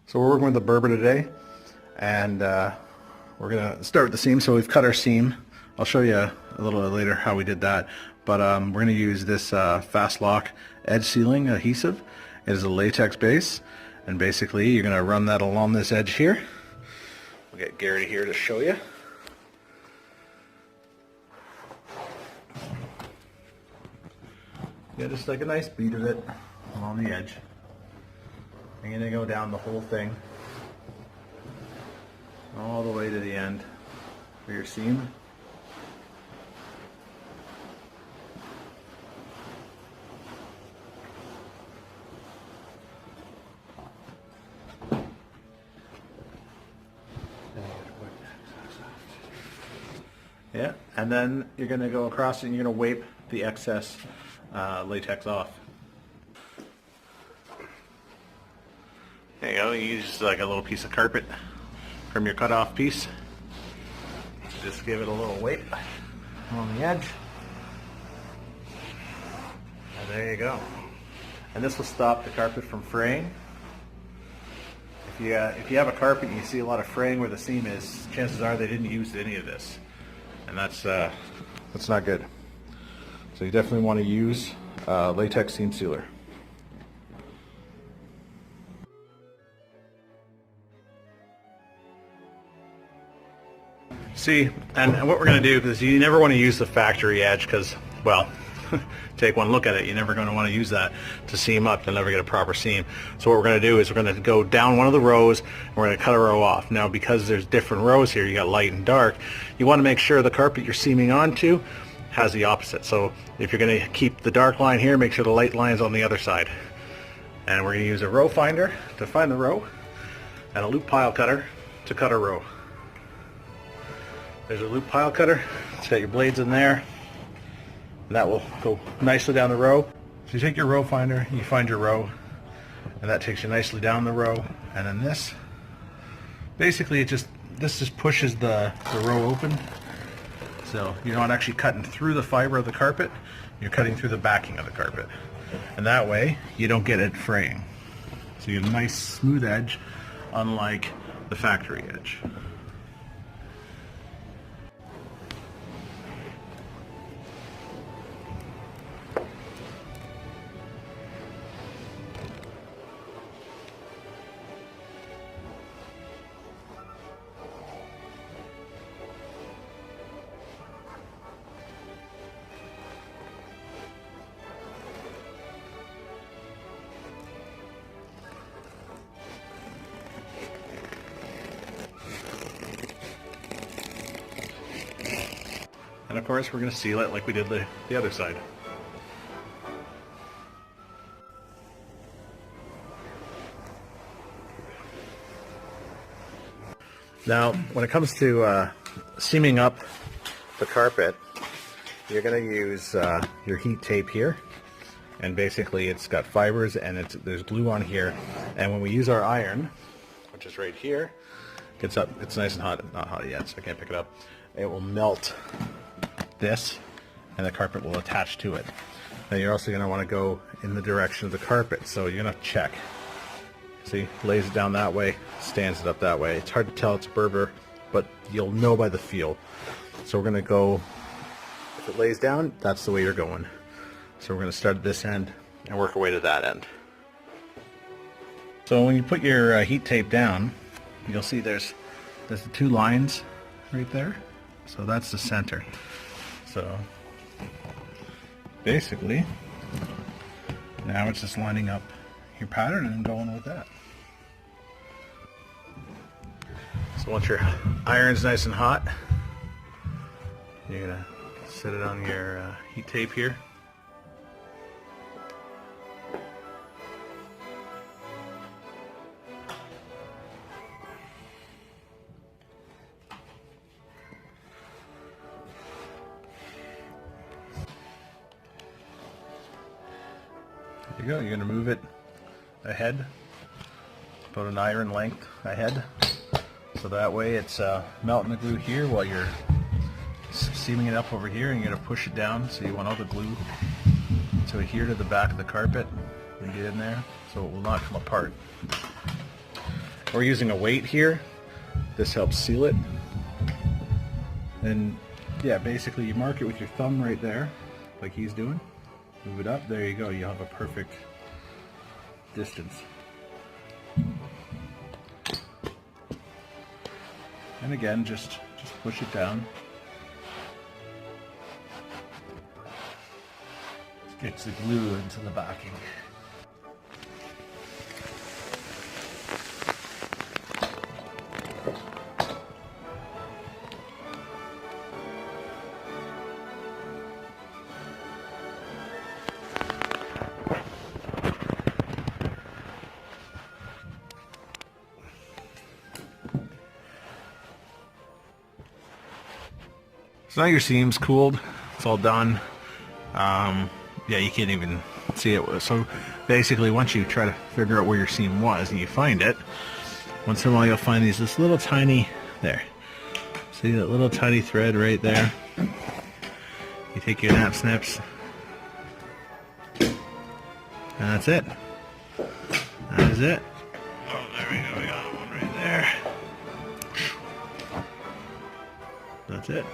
So we're working with the Berber today, and we're gonna start with the seam. So we've cut our seam. I'll show you a little bit later how we did that. But we're gonna use this fast lock edge sealing adhesive. It is a latex base, and basically you're gonna run that along this edge here. We'll get Gary here to show you. Yeah, just like a nice bead of it along the edge. I'm going to go down the whole thing all the way to the end for your seam. Yeah, and then you're going to go across and you're going to wipe the excess latex off. There you go, you use like a little piece of carpet from your cut off piece. Just give it a little wipe on the edge. And there you go. And this will stop the carpet from fraying. If you have a carpet and you see a lot of fraying where the seam is, chances are they didn't use any of this. And that's not good. So you definitely want to use latex seam sealer. See, and what we're going to do, because you never want to use the factory edge, because, well, take one look at it, you're never going to want to use that to seam up. You'll never get a proper seam. So what we're going to do is we're going to go down one of the rows and we're going to cut a row off. Now, because there's different rows here, you got light and dark, you want to make sure the carpet you're seaming onto has the opposite. So if you're going to keep the dark line here, make sure the light line is on the other side. And we're going to use a row finder to find the row and a loop pile cutter to cut a row. There's a loop pile cutter. It's got your blades in there. And that will go nicely down the row. So you take your row finder, you find your row, and that takes you nicely down the row. And then this, basically this just pushes the row open. So you're not actually cutting through the fiber of the carpet, you're cutting through the backing of the carpet. And that way you don't get it fraying. So you get a nice smooth edge, unlike the factory edge. And of course we're going to seal it like we did the other side. Now when it comes to seaming up the carpet, you're going to use your heat tape here, and basically it's got fibers and there's glue on here, and when we use our iron, which is right here, it's nice and hot. Not hot yet, so I can't pick it up. It will melt this and the carpet will attach to it. Now you're also going to want to go in the direction of the carpet, so you're going to check. See, lays it down that way, stands it up that way. It's hard to tell it's Berber, but you'll know by the feel. So we're going to go, if it lays down, that's the way you're going. So we're going to start at this end and work our way to that end. So when you put your heat tape down, you'll see there's the two lines right there. So that's the center. So basically now it's just lining up your pattern and going with that. So once your iron's nice and hot, you're gonna set it on your heat tape here. There you go, you're going to move it ahead, about an iron length ahead, so that way it's melting the glue here while you're seaming it up over here, and you're going to push it down, so you want all the glue to adhere to the back of the carpet when you get in there, so it will not come apart. We're using a weight here. This helps seal it. And yeah, basically you mark it with your thumb right there, like he's doing. Move it up, there you go, you'll have a perfect distance. And again, just push it down. Gets the glue into the backing. So now your seam's cooled, it's all done. Yeah, you can't even see it. So basically, once you try to figure out where your seam was and you find it, once in a while you'll find this little tiny, there. See that little tiny thread right there? You take your nap snips, and that's it. That is it. Oh, there we go, we got one right there. That's it.